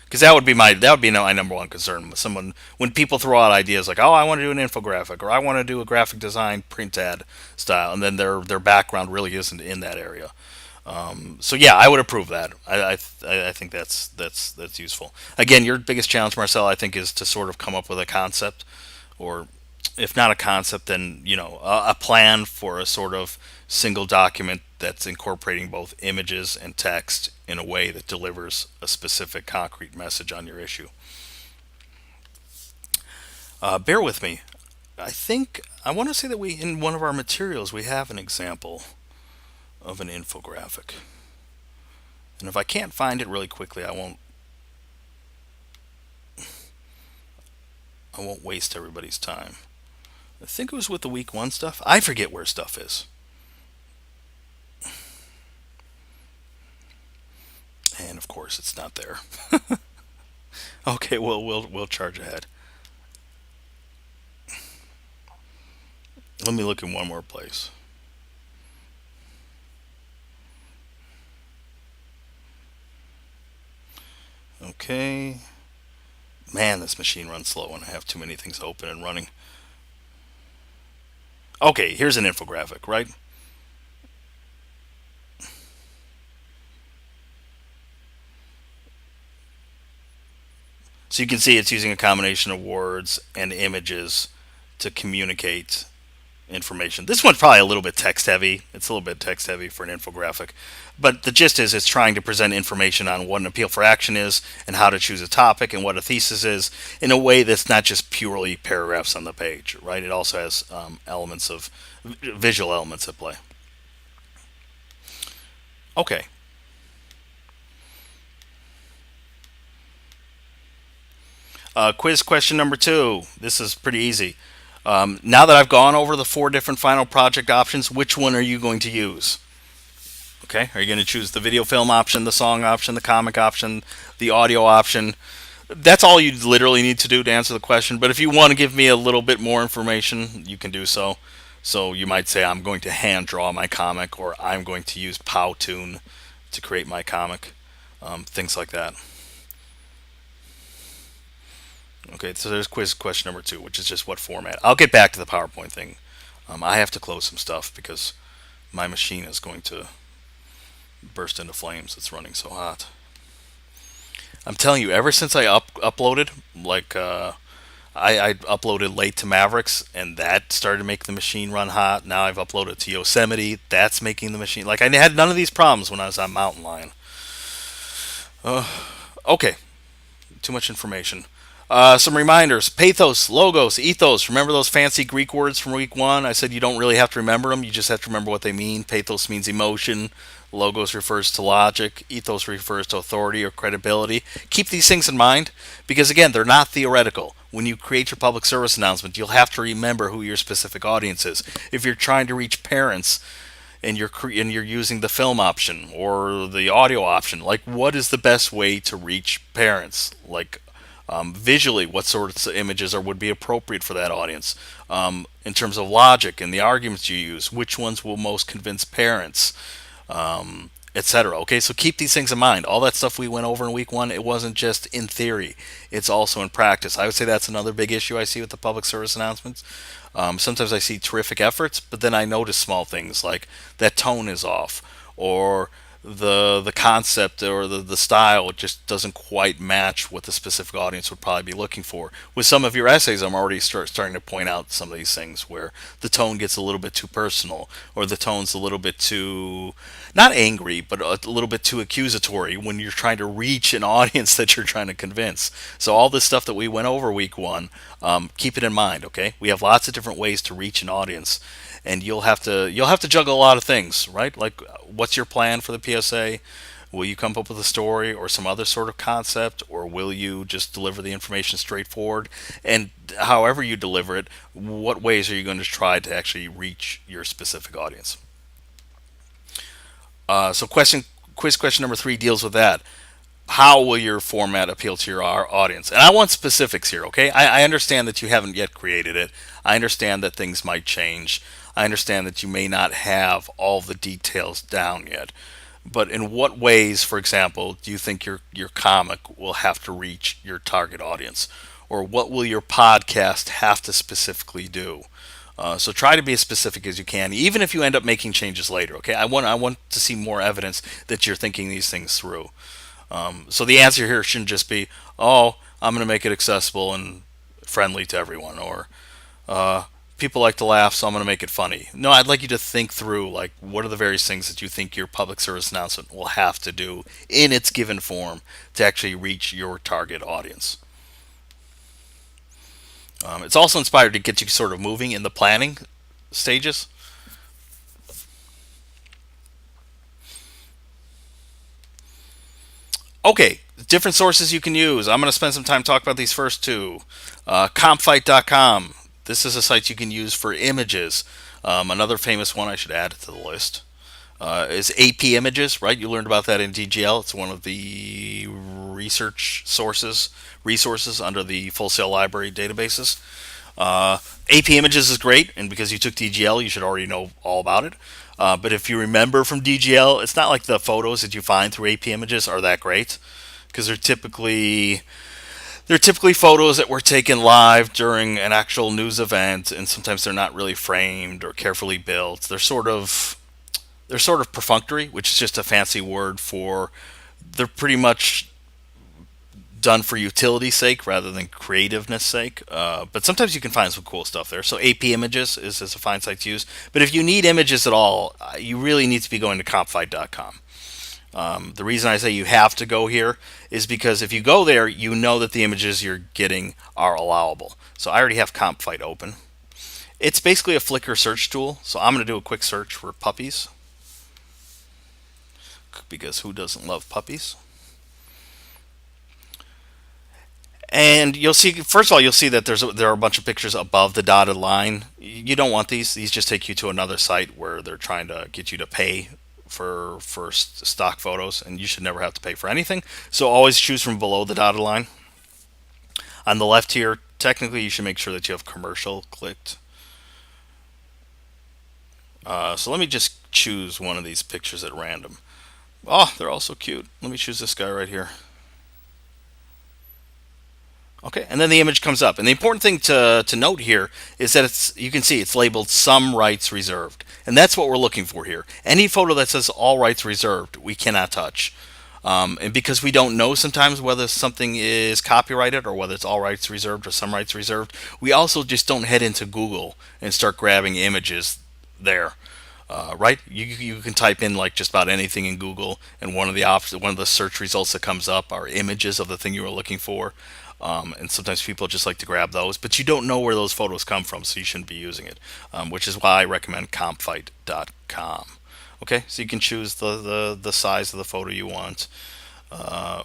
because that would be my number one concern with someone when people throw out ideas like, oh, I want to do an infographic or I want to do a graphic design print ad style, and then their background really isn't in that area. So yeah, I would approve that. I think that's useful. Again, your biggest challenge, Marcel, I think, is to sort of come up with a concept, or if not a concept, then a plan for a sort of single document that's incorporating both images and text in a way that delivers a specific concrete message on your issue. Bear with me. I want to say that we in one of our materials we have an example of an infographic. And if I can't find it really quickly, I won't waste everybody's time. I think it was with the week one stuff. I forget where stuff is. And of course it's not there. Okay, well we'll charge ahead. Let me look in one more place. Okay. Man, this machine runs slow when I have too many things open and running. Okay, here's an infographic, right? So you can see it's using a combination of words and images to communicate information. This one's probably a little bit text heavy. It's a little bit text heavy for an infographic. But the gist is it's trying to present information on what an appeal for action is and how to choose a topic and what a thesis is in a way that's not just purely paragraphs on the page, right? It also has elements of visual elements at play. Okay. Quiz question number two. This is pretty easy. Now that I've gone over the four different final project options, which one are you going to use? Okay, are you going to choose the video film option, the song option, the comic option, the audio option? That's all you literally need to do to answer the question. But if you want to give me a little bit more information, you can do so. So you might say, I'm going to hand draw my comic, or I'm going to use Powtoon to create my comic, things like that. Okay, so there's quiz question number two, which is just what format. I'll get back to the PowerPoint thing. I have to close some stuff because my machine is going to burst into flames. It's running so hot. I'm telling you, ever since I uploaded, like I uploaded late to Mavericks, and that started to make the machine run hot. Now I've uploaded to Yosemite, that's making the machine like I had none of these problems when I was on Mountain Lion. Okay, too much information. Some reminders: pathos, logos, ethos. Remember those fancy Greek words from week one? I said you don't really have to remember them; you just have to remember what they mean. Pathos means emotion. Logos refers to logic. Ethos refers to authority or credibility. Keep these things in mind because, again, they're not theoretical. When you create your public service announcement, you'll have to remember who your specific audience is. If you're trying to reach parents and you're using the film option or the audio option, like what is the best way to reach parents? Like visually, what sorts of images would be appropriate for that audience? In terms of logic and the arguments you use, which ones will most convince parents? Etc. Okay, so keep these things in mind. All that stuff we went over in week one, it wasn't just in theory, it's also in practice. I would say that's another big issue I see with the public service announcements. Sometimes I see terrific efforts, but then I notice small things like that tone is off, or the concept or the style just doesn't quite match what the specific audience would probably be looking for. With some of your essays, I'm already starting to point out some of these things where the tone gets a little bit too personal, or the tone's a little bit too, not angry, but a little bit too accusatory when you're trying to reach an audience that you're trying to convince. So all this stuff that we went over week one, keep it in mind. Okay, we have lots of different ways to reach an audience, and you'll have to juggle a lot of things, right? Like, what's your plan for the PSA? Will you come up with a story or some other sort of concept, or will you just deliver the information straightforward? And however you deliver it, what ways are you going to try to actually reach your specific audience? So, quiz question number three deals with that. How will your format appeal to your audience? And I want specifics here, okay? I understand that you haven't yet created it. I understand that things might change. I understand that you may not have all the details down yet. But in what ways, for example, do you think your comic will have to reach your target audience? Or what will your podcast have to specifically do? So try to be as specific as you can, even if you end up making changes later. Okay, I want to see more evidence that you're thinking these things through. So the answer here shouldn't just be, oh, I'm going to make it accessible and friendly to everyone, or people like to laugh, so I'm going to make it funny. No, I'd like you to think through, like, what are the various things that you think your public service announcement will have to do in its given form to actually reach your target audience. It's also inspired to get you sort of moving in the planning stages. Okay, different sources you can use. I'm going to spend some time talking about these first two. Compfight.com. This is a site you can use for images. Another famous one I should add to the list is AP Images, right? You learned about that in DGL. It's one of the resources under the Full Sail Library databases. AP Images is great, and because you took DGL, you should already know all about it. But if you remember from DGL, it's not like the photos that you find through AP Images are that great, because they're typically photos that were taken live during an actual news event, and sometimes they're not really framed or carefully built. They're sort of perfunctory, which is just a fancy word for they're pretty much done for utility's sake rather than creativeness sake. But sometimes you can find some cool stuff there. So AP Images is a fine site to use. But if you need images at all, you really need to be going to compfight.com. The reason I say you have to go here is because if you go there, you know that the images you're getting are allowable. So I already have Compfight open. It's basically a Flickr search tool. So I'm going to do a quick search for puppies, because who doesn't love puppies? And you'll see, first of all, you'll see that there are a bunch of pictures above the dotted line. You don't want these. These just take you to another site where they're trying to get you to pay for stock photos, and you should never have to pay for anything. So always choose from below the dotted line. On the left here, technically you should make sure that you have commercial clicked. So let me just choose one of these pictures at random. Oh, they're all so cute. Let me choose this guy right here. Okay, and then the image comes up. And the important thing to note here is that you can see it's labeled some rights reserved. And that's what we're looking for here. Any photo that says all rights reserved, we cannot touch. And because we don't know sometimes whether something is copyrighted or whether it's all rights reserved or some rights reserved, we also just don't head into Google and start grabbing images there. Right? You can type in like just about anything in Google, and one of the search results that comes up are images of the thing you were looking for. And sometimes people just like to grab those, but you don't know where those photos come from, so you shouldn't be using it. Which is why I recommend compfight.com. Okay, so you can choose the size of the photo you want. Uh,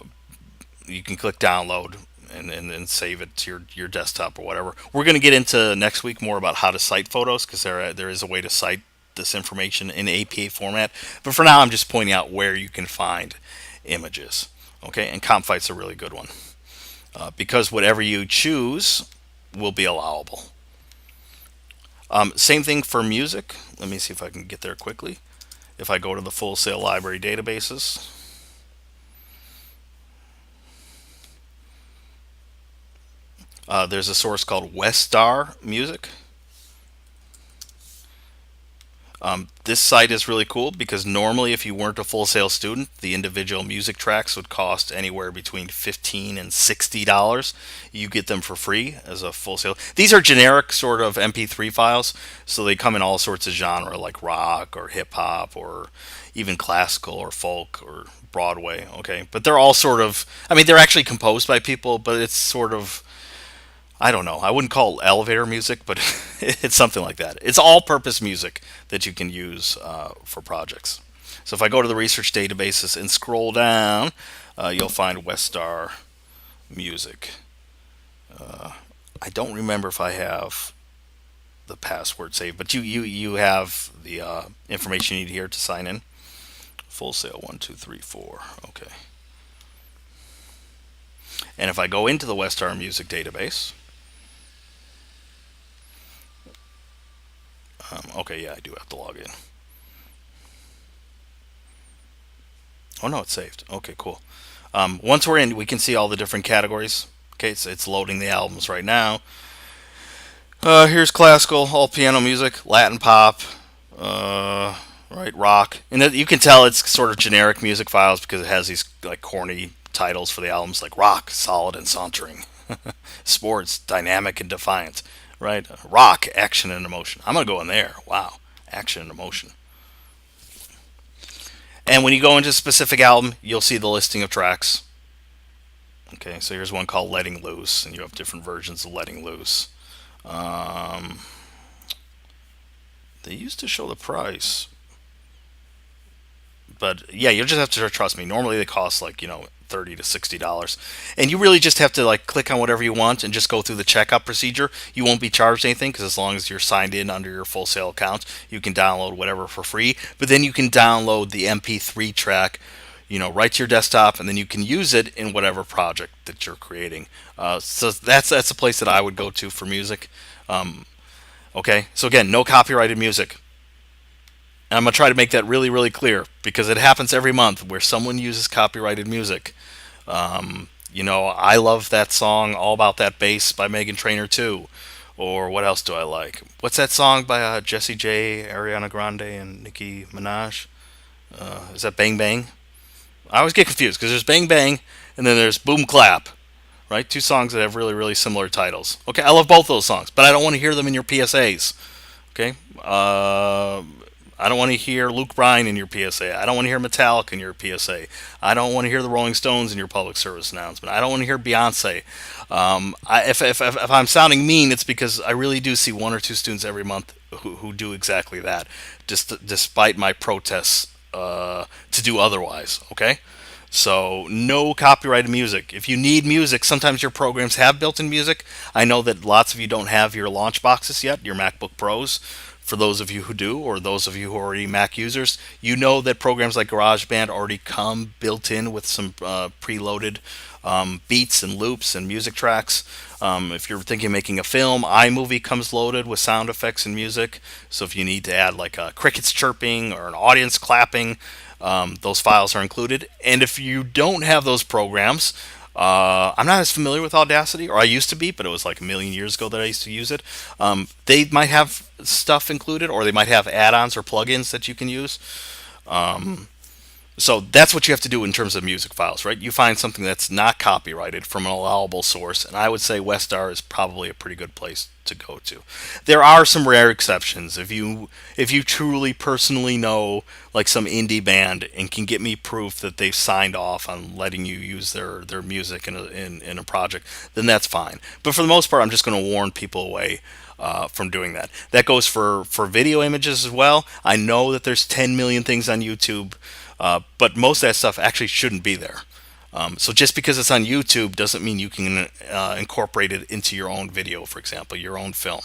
you can click download and save it to your desktop or whatever. We're going to get into next week more about how to cite photos, because there is a way to cite this information in APA format. But for now, I'm just pointing out where you can find images. Okay, and CompFight's a really good one, because whatever you choose will be allowable. Same thing for music. Let me see if I can get there quickly. If I go to the Full Sail Library databases, there's a source called Westar Music. This site is really cool because normally, if you weren't a Full Sail student, the individual music tracks would cost anywhere between $15 and $60. You get them for free as a Full Sail. These are generic sort of MP3 files, so they come in all sorts of genre, like rock or hip hop or even classical or folk or Broadway. Okay, but they're all sort of. I mean, they're actually composed by people, but it's sort of, I don't know. I wouldn't call it elevator music, but it's something like that. It's all-purpose music that you can use for projects. So if I go to the research databases and scroll down, you'll find Westar Music. I don't remember if I have the password saved, but you have the information you need here to sign in. Full Sail 1234. Okay. And if I go into the Westar Music database, okay, yeah, I do have to log in. Oh no, it's saved. Okay, cool. Once we're in, we can see all the different categories. Okay, it's loading the albums right now. Here's classical, all piano music, Latin pop, right, rock, and you can tell it's sort of generic music files because it has these like corny titles for the albums, like rock, solid and sauntering, sports, dynamic and defiant, right? Rock, action and emotion. I'm gonna go in there. Wow, action and emotion. And when you go into a specific album, you'll see the listing of tracks. Okay, so here's one called Letting Loose, and you have different versions of Letting Loose. Um, they used to show the price, but yeah, you'll just have to trust me. Normally they cost like, $30 to $60, and you really just have to like click on whatever you want and just go through the checkout procedure. You won't be charged anything because as long as you're signed in under your Full Sail account, you can download whatever for free. But then you can download the MP3 track, right to your desktop, and then you can use it in whatever project that you're creating. So that's a place that I would go to for music. Okay, so again, no copyrighted music. And I'm going to try to make that really, really clear because it happens every month where someone uses copyrighted music. I love that song, All About That Bass by Megan Trainor too. Or what else do I like? What's that song by Jessie J, Ariana Grande, and Nicki Minaj? Is that Bang Bang? I always get confused because there's Bang Bang and then there's Boom Clap, right? Two songs that have really, really similar titles. Okay, I love both those songs, but I don't want to hear them in your PSAs. Okay? I don't want to hear Luke Bryan in your PSA. I don't want to hear Metallica in your PSA. I don't want to hear the Rolling Stones in your public service announcement. I don't want to hear Beyonce. If I'm sounding mean, it's because I really do see one or two students every month who do exactly that, just despite my protests to do otherwise. Okay, so no copyrighted music. If you need music, sometimes your programs have built-in music. I know that lots of you don't have your launch boxes yet, your MacBook Pros For those of you who do, or those of you who are already Mac users, you know that programs like GarageBand already come built in with some preloaded beats and loops and music tracks. If you're thinking of making a film, iMovie comes loaded with sound effects and music. So if you need to add like crickets chirping or an audience clapping, those files are included. And if you don't have those programs, I'm not as familiar with Audacity, or I used to be, but it was like a million years ago that I used to use it. They might have stuff included, or they might have add-ons or plugins that you can use. So that's what you have to do in terms of music files, right? You find something that's not copyrighted from an allowable source, and I would say Westar is probably a pretty good place to go to. There are some rare exceptions. If you truly personally know like some indie band and can get me proof that they've signed off on letting you use their music in a project, then that's fine. But for the most part, I'm just going to warn people away from doing that. That goes for video images as well. I know that there's 10 million things on YouTube, but most of that stuff actually shouldn't be there. So just because it's on YouTube doesn't mean you can incorporate it into your own video, for example, your own film.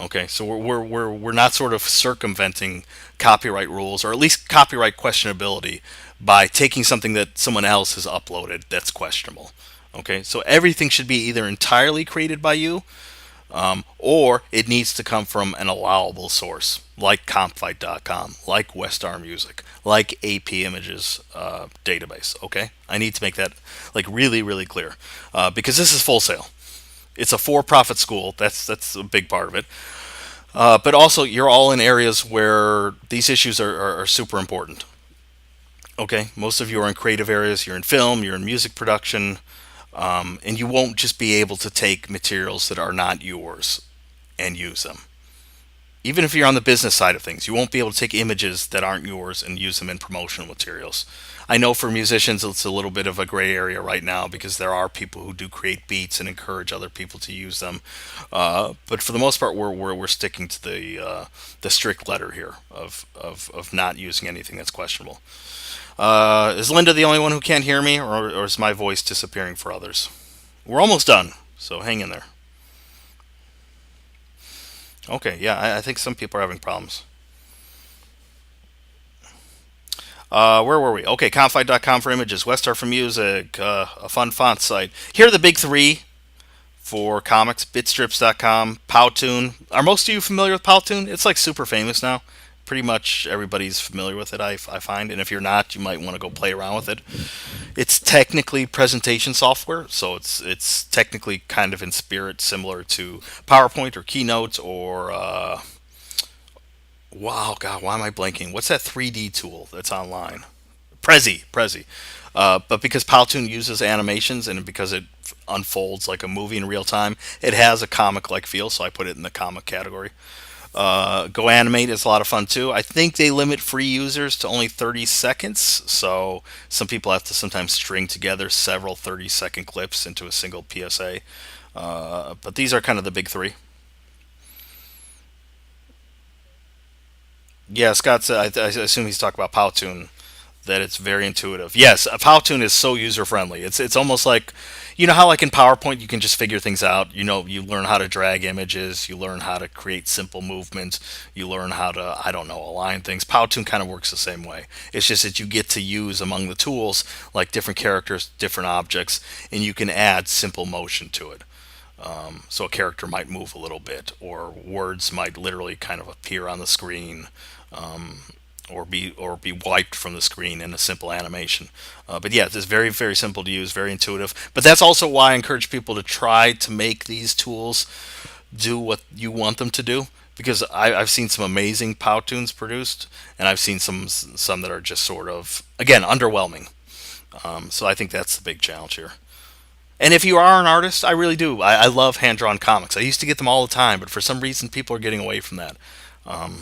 Okay, so we're not sort of circumventing copyright rules, or at least copyright questionability, by taking something that someone else has uploaded that's questionable. Okay, so everything should be either entirely created by you, or it needs to come from an allowable source, like compfight.com, like Westar Music, like AP Images database. Okay, I need to make that like really, really clear, because this is Full Sail. It's a for-profit school. That's a big part of it. But also, you're all in areas where these issues are super important. Okay, most of you are in creative areas. You're in film. You're in music production. And you won't just be able to take materials that are not yours and use them. Even if you're on the business side of things, you won't be able to take images that aren't yours and use them in promotional materials. I know for musicians it's a little bit of a gray area right now, because there are people who do create beats and encourage other people to use them. But for the most part, we're sticking to the strict letter here of not using anything that's questionable. Is Linda the only one who can't hear me, or is my voice disappearing for others? We're almost done, so hang in there. Okay, yeah, I think some people are having problems. Where were we? Okay, conflight.com for images, Westar for music, a fun font site. Here are the big three for comics: bitstrips.com, Powtoon. Are most of you familiar with Powtoon? It's like super famous now. Pretty much everybody's familiar with it, I find. And if you're not, you might want to go play around with it. It's technically presentation software, so it's technically kind of in spirit similar to PowerPoint or Keynote or wow, God, why am I blanking? What's that 3D tool that's online? Prezi. But because Powtoon uses animations, and because it unfolds like a movie in real time, it has a comic-like feel, so I put it in the comic category. Go Animate is a lot of fun too. I think they limit free users to only 30 seconds, so some people have to sometimes string together several 30-second clips into a single PSA. But these are kind of the big three. Yeah, Scott said, I assume he's talking about Powtoon, that it's very intuitive. Yes, Powtoon is so user friendly. It's almost like, you know how like in PowerPoint you can just figure things out. You know, you learn how to drag images, you learn how to create simple movements, you learn how to, I don't know, align things. Powtoon kind of works the same way. It's just that you get to use among the tools like different characters, different objects, and you can add simple motion to it. So a character might move a little bit, or words might literally kind of appear on the screen, um, or be wiped from the screen in a simple animation. But yeah, it's very, very simple to use, very intuitive. But that's also why I encourage people to try to make these tools do what you want them to do. Because I've seen some amazing Powtoons produced, and I've seen some that are just sort of, again, underwhelming. So I think that's the big challenge here. And if you are an artist, I really do. I love hand drawn comics. I used to get them all the time, but for some reason, people are getting away from that. Um,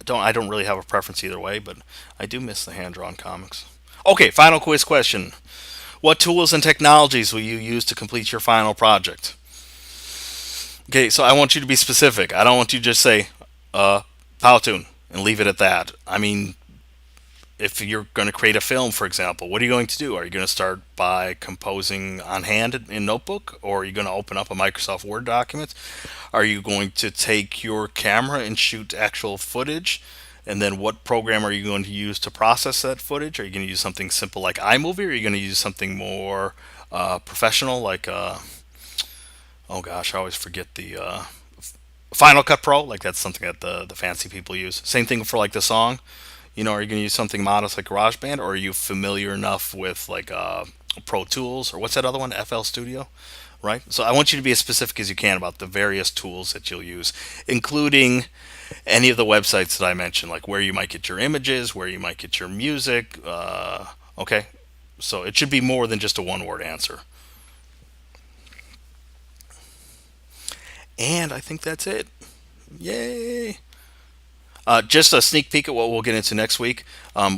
I don't really have a preference either way, but I do miss the hand drawn comics. Okay, final quiz question. What tools and technologies will you use to complete your final project? Okay, so I want you to be specific. I don't want you to just say Powtoon and leave it at that. I mean, if you're going to create a film, for example, what are you going to do? Are you going to start by composing on hand in Notebook, or are you going to open up a Microsoft Word document? Are you going to take your camera and shoot actual footage? And then what program are you going to use to process that footage? Are you going to use something simple like iMovie, or are you going to use something more professional like, oh gosh, I always forget the Final Cut Pro? Like that's something that the fancy people use. Same thing for like the song. Are you going to use something modest like GarageBand, or are you familiar enough with like Pro Tools, or what's that other one, FL Studio? Right? So I want you to be as specific as you can about the various tools that you'll use, including any of the websites that I mentioned, like where you might get your images, where you might get your music. Okay, so it should be more than just a one-word answer. And I think that's it. Yay! Just a sneak peek at what we'll get into next week.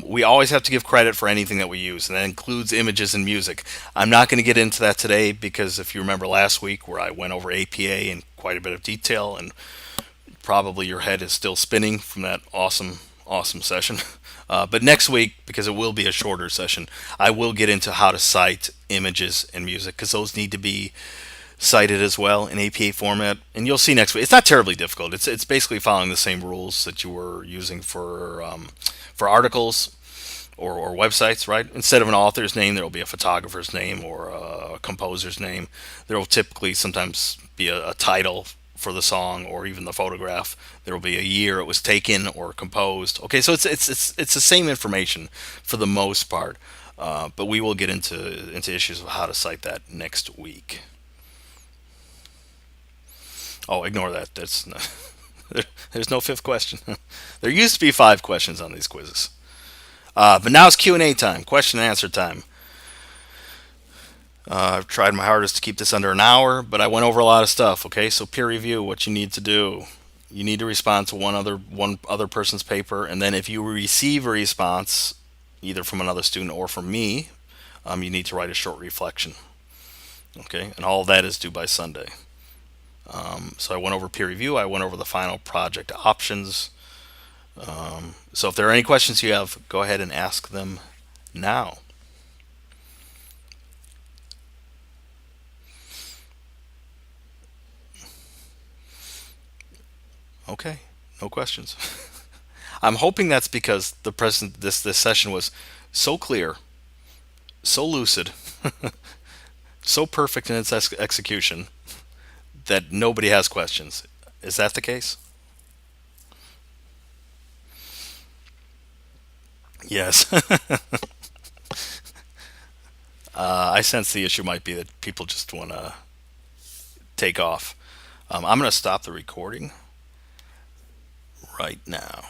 We always have to give credit for anything that we use, and that includes images and music. I'm not going to get into that today because if you remember last week where I went over APA in quite a bit of detail, and probably your head is still spinning from that awesome session. But next week, because it will be a shorter session, I will get into how to cite images and music because those need to be cited as well in APA format. And you'll see next week. It's not terribly difficult. It's basically following the same rules that you were using for articles or websites, right? Instead of an author's name, there will be a photographer's name or a composer's name. There will typically sometimes be a title for the song or even the photograph. There will be a year it was taken or composed. Okay, so it's the same information for the most part, but we will get into issues of how to cite that next week. Oh, ignore that. There's no fifth question. There used to be five questions on these quizzes. But now it's Q&A time, question and answer time. I've tried my hardest to keep this under an hour, but I went over a lot of stuff. Okay, so peer review, what you need to do. You need to respond to one other person's paper, and then if you receive a response, either from another student or from me, you need to write a short reflection. Okay, and all of that is due by Sunday. So I went over peer review. I went over the final project options. So if there are any questions you have, go ahead and ask them now. Okay, no questions. I'm hoping that's because the present this session was so clear, so lucid, so perfect in its execution that nobody has questions. Is that the case? Yes. I sense the issue might be that people just want to take off. I'm going to stop the recording right now.